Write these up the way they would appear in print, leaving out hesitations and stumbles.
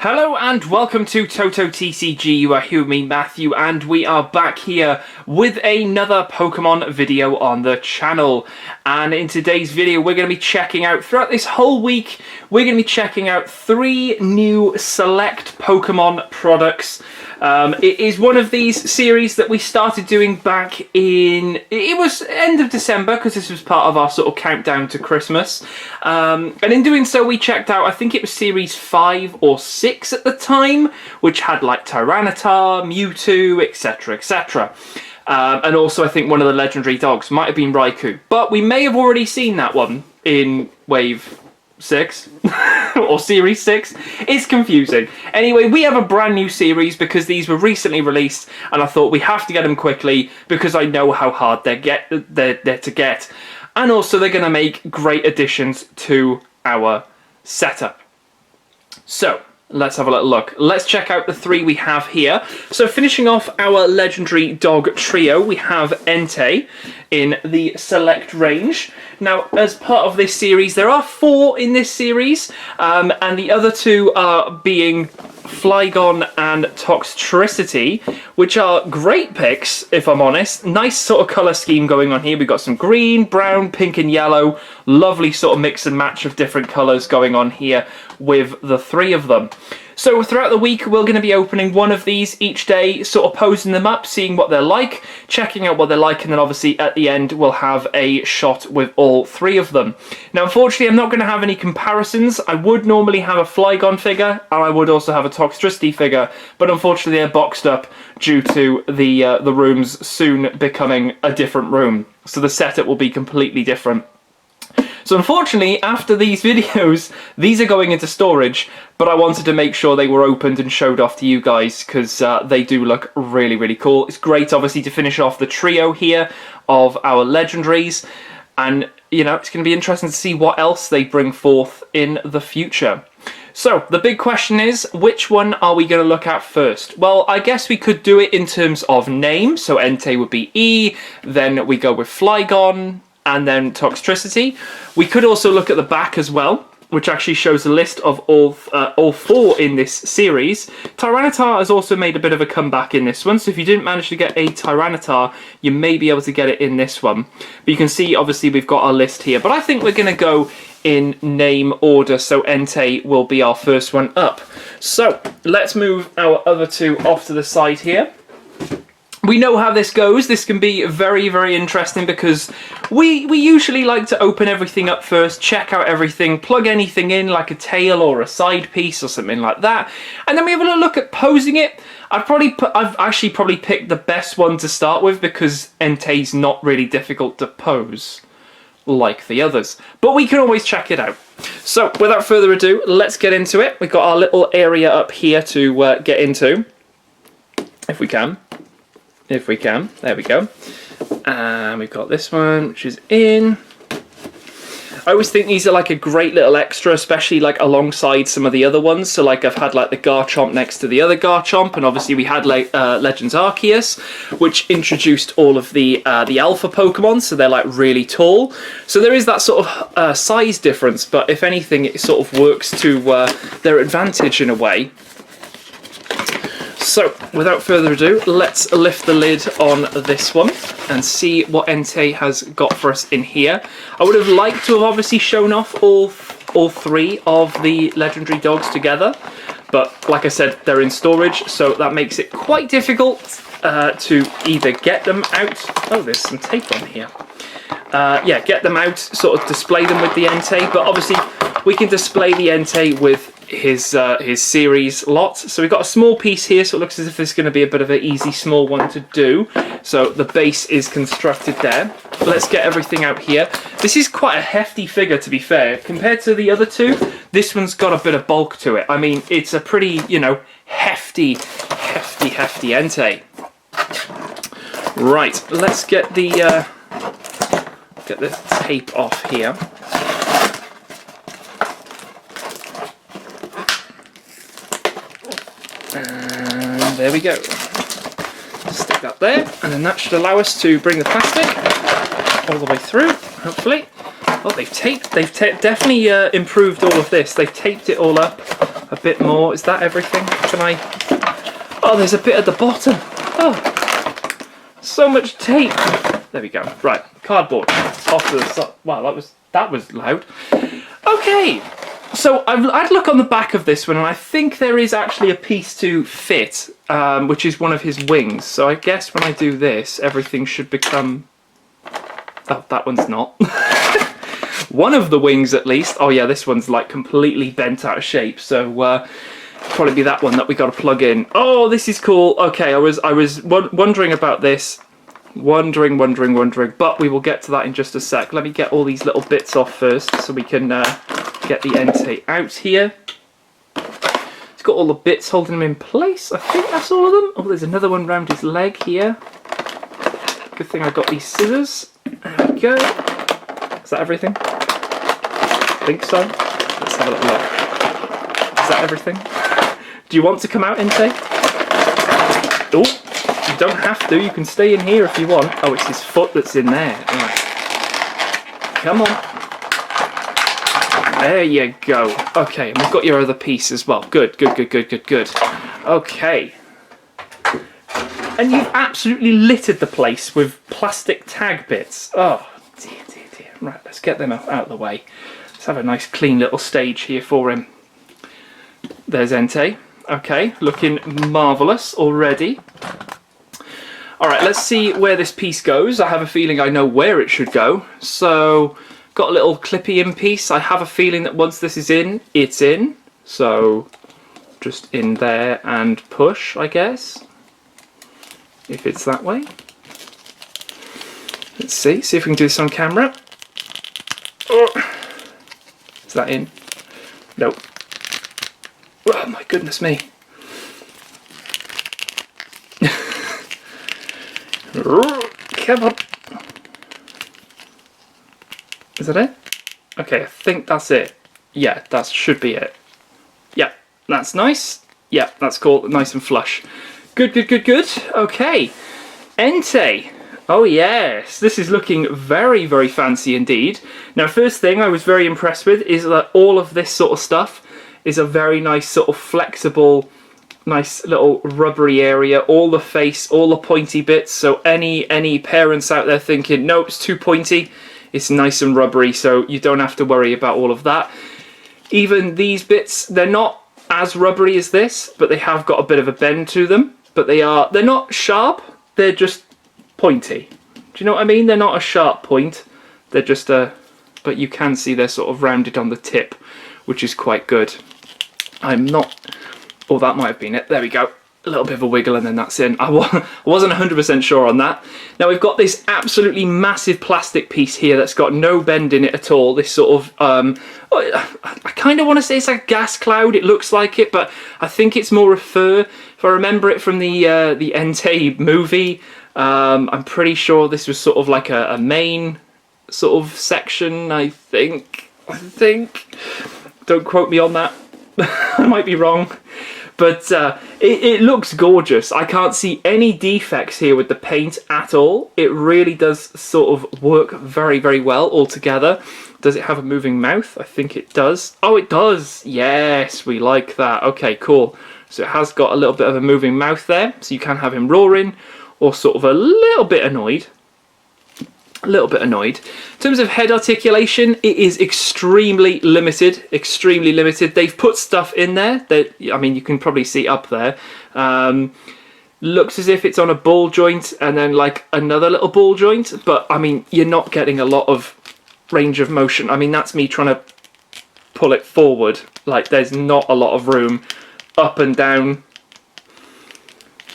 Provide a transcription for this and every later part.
Hello and welcome to Toto TCG. You are here with me, Matthew, and we are back here with another Pokemon video on the channel. And in today's video, we're going to be checking out, throughout this whole week, we're going to be checking out 3 new Select Pokemon products. It is one of these series that we started doing back in, it was end of December, because this was part of our sort of countdown to Christmas. And in doing so, we checked out, I think it was series 5 or 6 at the time, which had like Tyranitar, Mewtwo, etc, etc. And also I think one of the legendary dogs might have been Raikou, but we may have already seen that one in wave 6 or series 6. It's confusing. Anyway, we have a brand new series because these were recently released, and I thought we have to get them quickly because I know how hard they're to get, and also they're going to make great additions to our setup. So let's have a little look. Let's check out the 3 we have here. So finishing off our legendary dog trio, we have Entei in the Select range. Now, as part of this series, there are 4 in this series, and the other 2 are being Flygon and Toxtricity, which are great picks, if I'm honest. Nice sort of colour scheme going on here. We've got some green, brown, pink and yellow. Lovely sort of mix and match of different colours going on here with the 3 of them. So throughout the week, we're going to be opening one of these each day, sort of posing them up, seeing what they're like, checking out what they're like, and then obviously at the end we'll have a shot with all 3 of them. Now unfortunately I'm not going to have any comparisons. I would normally have a Flygon figure, and I would also have a Toxtricity figure, but unfortunately they're boxed up due to the rooms soon becoming a different room. So the setup will be completely different. So unfortunately, after these videos, these are going into storage, but I wanted to make sure they were opened and showed off to you guys, because they do look really, really cool. It's great, obviously, to finish off the trio here of our legendaries, and, you know, it's going to be interesting to see what else they bring forth in the future. So, the big question is, which one are we going to look at first? Well, I guess we could do it in terms of name, so Entei would be E, then we go with Flygon, and then Toxtricity. We could also look at the back as well, which actually shows a list of all 4 in this series. Tyranitar has also made a bit of a comeback in this one, so if you didn't manage to get a Tyranitar, you may be able to get it in this one. But you can see, obviously, we've got our list here, but I think we're going to go in name order, so Entei will be our first one up. So, let's move our other 2 off to the side here. We know how this goes. This can be very, very interesting because we usually like to open everything up first, check out everything, plug anything in like a tail or a side piece or something like that, and then we have a little look at posing it. I've actually probably picked the best one to start with because Entei's not really difficult to pose like the others, but we can always check it out. So without further ado, let's get into it. We've got our little area up here to get into, if we can. If we can, there we go. And we've got this one, which is in. I always think these are like a great little extra, especially like alongside some of the other ones. So like I've had like the Garchomp next to the other Garchomp, and obviously we had like Legends Arceus, which introduced all of the alpha Pokemon, so they're like really tall. So there is that sort of size difference, but if anything, it sort of works to their advantage in a way. So, without further ado, let's lift the lid on this one and see what Entei has got for us in here. I would have liked to have obviously shown off all 3 of the legendary dogs together, but like I said, they're in storage, so that makes it quite difficult to either get them out. Oh, there's some tape on here. Yeah, get them out, sort of display them with the Entei, but obviously we can display the Entei with his series lot. So we've got a small piece here, so it looks as if this is going to be a bit of an easy small one to do. So the base is constructed there. Let's get everything out here. This is quite a hefty figure, to be fair. Compared to the other 2, this one's got a bit of bulk to it. I mean, it's a pretty, you know, hefty Entei. Right, let's get the tape off here. And there we go. Stick that there, and then that should allow us to bring the plastic all the way through, hopefully. Oh, they've definitely improved all of this. They've taped it all up a a bit more. Is that everything? Can I... Oh, there's a bit at the bottom. Oh, so much tape. There we go. Right, cardboard off to the side. Wow, that was loud. Okay, so I'd look on the back of this one, and I think there is actually a piece to fit, which is one of his wings. So I guess when I do this, everything should become... Oh, that one's not. One of the wings, at least. Oh yeah, this one's like completely bent out of shape. So probably be that one that we got to plug in. Oh, this is cool. Okay, I was wondering about this. Wondering, but we will get to that in just a sec. Let me get all these little bits off first so we can get the Entei out here. It's got all the bits holding him in place. I think that's all of them. Oh, there's another one round his leg here. Good thing I got these scissors. There we go. Is that everything? I think so. Let's have a little look. Is that everything? Do you want to come out, Entei? Oh. You don't have to, you can stay in here if you want. Oh, it's his foot that's in there. Right. Come on. There you go. Okay, and we've got your other piece as well. Good. Okay. And you've absolutely littered the place with plastic tag bits. Oh, dear. Right, let's get them out of the way. Let's have a nice clean little stage here for him. There's Entei. Okay, looking marvellous already. Alright, let's see where this piece goes. I have a feeling I know where it should go. So, got a little clippy in piece. I have a feeling that once this is in, it's in. So, just in there and push, I guess. If it's that way. Let's see if we can do this on camera. Oh. Is that in? Nope. Oh my goodness me. Come on. Is that it? Okay, I think that's it. Yeah, that should be it. Yeah, that's nice. Yeah, that's cool. Nice and flush. Good. Okay. Entei. Oh yes, this is looking very, very fancy indeed. Now, first thing I was very impressed with is that all of this sort of stuff is a very nice sort of flexible, nice little rubbery area, all the face, all the pointy bits. So any parents out there thinking, no, it's too pointy, it's nice and rubbery, so you don't have to worry about all of that. Even these bits, they're not as rubbery as this, but they have got a bit of a bend to them. But they're not sharp, they're just pointy. Do you know what I mean? They're not a sharp point, they're just but you can see they're sort of rounded on the tip, which is quite good. I'm not... Oh, that might have been it. There we go. A little bit of a wiggle and then that's in. I wasn't 100% sure on that. Now we've got this absolutely massive plastic piece here that's got no bend in it at all. This sort of... I kind of want to say it's like a gas cloud. It looks like it, but I think it's more a fur. If I remember it from the Entei movie, I'm pretty sure this was sort of like a main sort of section, I think. Don't quote me on that. I might be wrong. But it looks gorgeous. I can't see any defects here with the paint at all. It really does sort of work very, very well all together. Does it have a moving mouth? I think it does. Oh, it does. Yes, we like that. Okay, cool. So it has got a little bit of a moving mouth there. So you can have him roaring or sort of a little bit annoyed. In terms of head articulation, it is extremely limited. They've put stuff in there that, I mean, you can probably see up there. Looks as if it's on a ball joint and then like another little ball joint, but I mean, you're not getting a lot of range of motion. I mean, that's me trying to pull it forward. Like, there's not a lot of room up and down.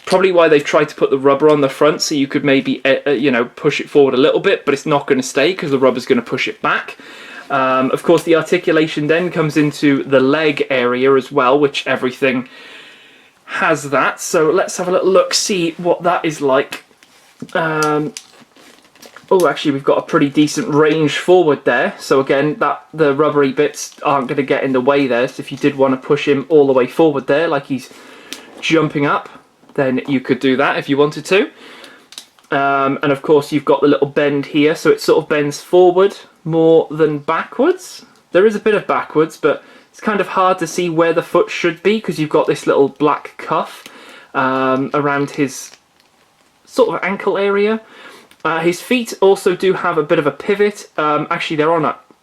Probably why they've tried to put the rubber on the front, so you could maybe, you know, push it forward a little bit, but it's not going to stay because the rubber's going to push it back. Of course, the articulation then comes into the leg area as well, which everything has that. So let's have a little look, see what that is like. Oh, actually, we've got a pretty decent range forward there. So again, the rubbery bits aren't going to get in the way there. So if you did want to push him all the way forward there, like he's jumping up, then you could do that if you wanted to. And of course you've got the little bend here, so it sort of bends forward more than backwards. There is a bit of backwards, but It's kind of hard to see where the foot should be because you've got this little black cuff around his sort of ankle area. His feet also do have a bit of a pivot. Actually,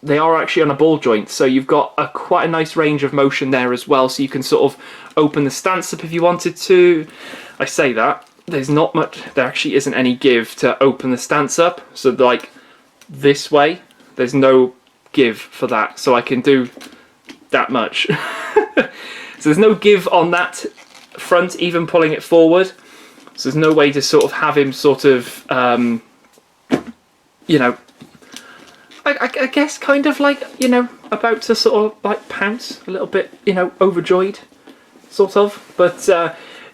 they are actually on a ball joint, so you've got quite a nice range of motion there as well. So you can sort of open the stance up if you wanted to. I say that there's not much. There actually isn't any give to open the stance up. So like this way, there's no give for that. So I can do that much. So there's no give on that front, even pulling it forward. So there's no way to sort of have him sort of, you know, I guess kind of like, you know, about to sort of like pounce a little bit, you know, overjoyed, sort of. But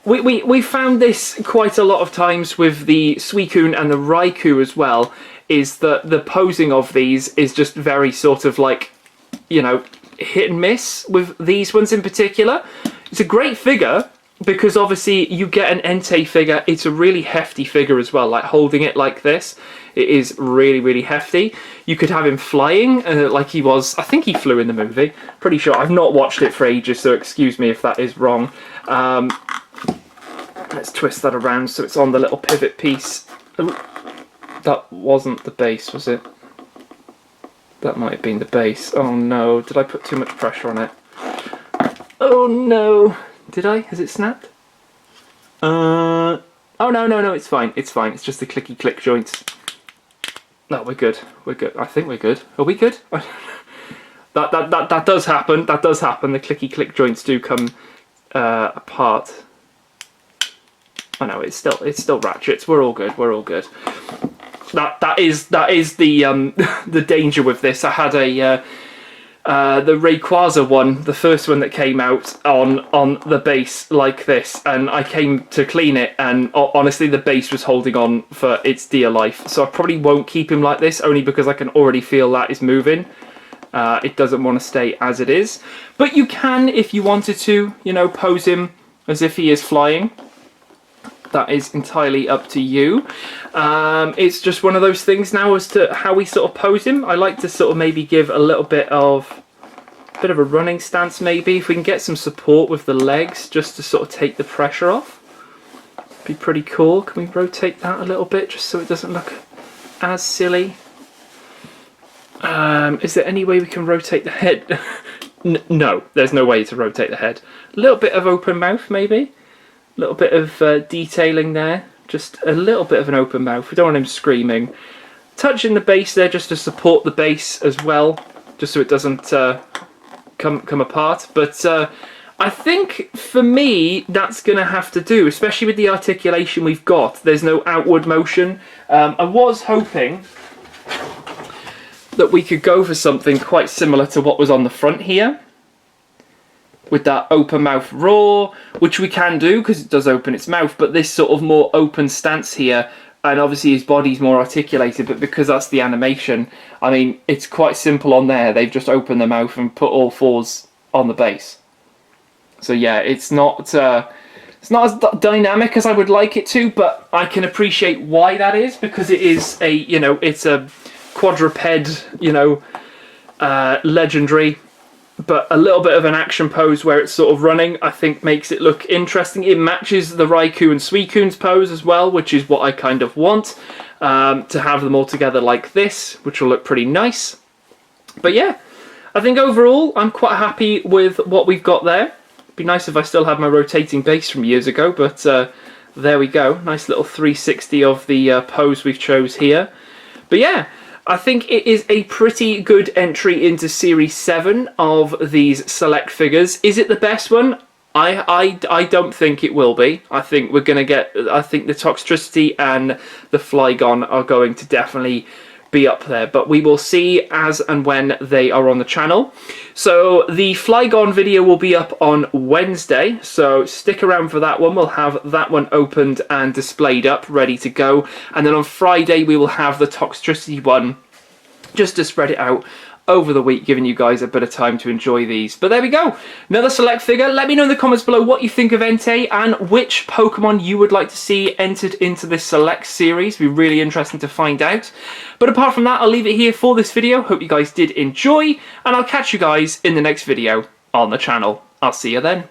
we found this quite a lot of times with the Suicune and the Raikou as well, is that the posing of these is just very sort of like, you know, hit and miss with these ones in particular. It's a great figure, because obviously you get an Entei figure. It's a really hefty figure as well, like holding it like this, it is really, really hefty. You could have him flying like he was, I think he flew in the movie, pretty sure. I've not watched it for ages, so excuse me if that is wrong. Let's twist that around so it's on the little pivot piece. Ooh, that wasn't the base, was it? That might have been the base. Oh no, did I put too much pressure on it? Oh no. Did I? Has it snapped? Oh no, it's fine. It's fine. It's just the clicky click joints. No, we're good. We're good. I think we're good. Are we good? That does happen. That does happen. The clicky click joints do come apart. Oh no, it's still ratchets. We're all good. We're all good. That is the the danger with this. I had the Rayquaza one, the first one that came out, on the base like this, and I came to clean it, and honestly the base was holding on for its dear life. So I probably won't keep him like this, only because I can already feel that is moving. It doesn't want to stay as it is, but you can, if you wanted to, you know, pose him as if he is flying. That is entirely up to you. It's just one of those things now as to how we sort of pose him. I like to sort of maybe give a little bit of a running stance, maybe. If we can get some support with the legs just to sort of take the pressure off. Be pretty cool. Can we rotate that a little bit just so it doesn't look as silly? Is there any way we can rotate the head? No, there's no way to rotate the head. A little bit of open mouth, maybe. A little bit of detailing there, just a little bit of an open mouth. We don't want him screaming. Touching the base there just to support the base as well, just so it doesn't come apart. But I think for me that's going to have to do, especially with the articulation we've got. There's no outward motion. I was hoping that we could go for something quite similar to what was on the front here, with that open mouth roar, which we can do because it does open its mouth, but this sort of more open stance here, and obviously his body's more articulated, but because that's the animation, I mean, it's quite simple on there. They've just opened the mouth and put all fours on the base. So yeah, it's not as dynamic as I would like it to, but I can appreciate why that is, because it is a, you know, it's a quadruped, you know, legendary, but a little bit of an action pose where it's sort of running, I think makes it look interesting. It matches the Raikou and Suicune's pose as well, which is what I kind of want, to have them all together like this, which will look pretty nice. But yeah, I think overall I'm quite happy with what we've got there. It'd be nice if I still had my rotating base from years ago, but there we go. Nice little 360 of the pose we've chose here. But yeah, I think it is a pretty good entry into Series 7 of these Select figures. Is it the best one? I don't think it will be. I think we're going to get... I think the Toxtricity and the Flygon are going to definitely be up there. But we will see as and when they are on the channel. So the Flygon video will be up on Wednesday. So stick around for that one. We'll have that one opened and displayed up, ready to go. And then on Friday we will have the Toxtricity one, just to spread it out over the week, giving you guys a bit of time to enjoy these. But there we go, another Select figure. Let me know in the comments below what you think of Entei and which Pokemon you would like to see entered into this Select series. It'd be really interesting to find out. But apart from that, I'll leave it here for this video. Hope you guys did enjoy, and I'll catch you guys in the next video. on the channel. I'll see you then.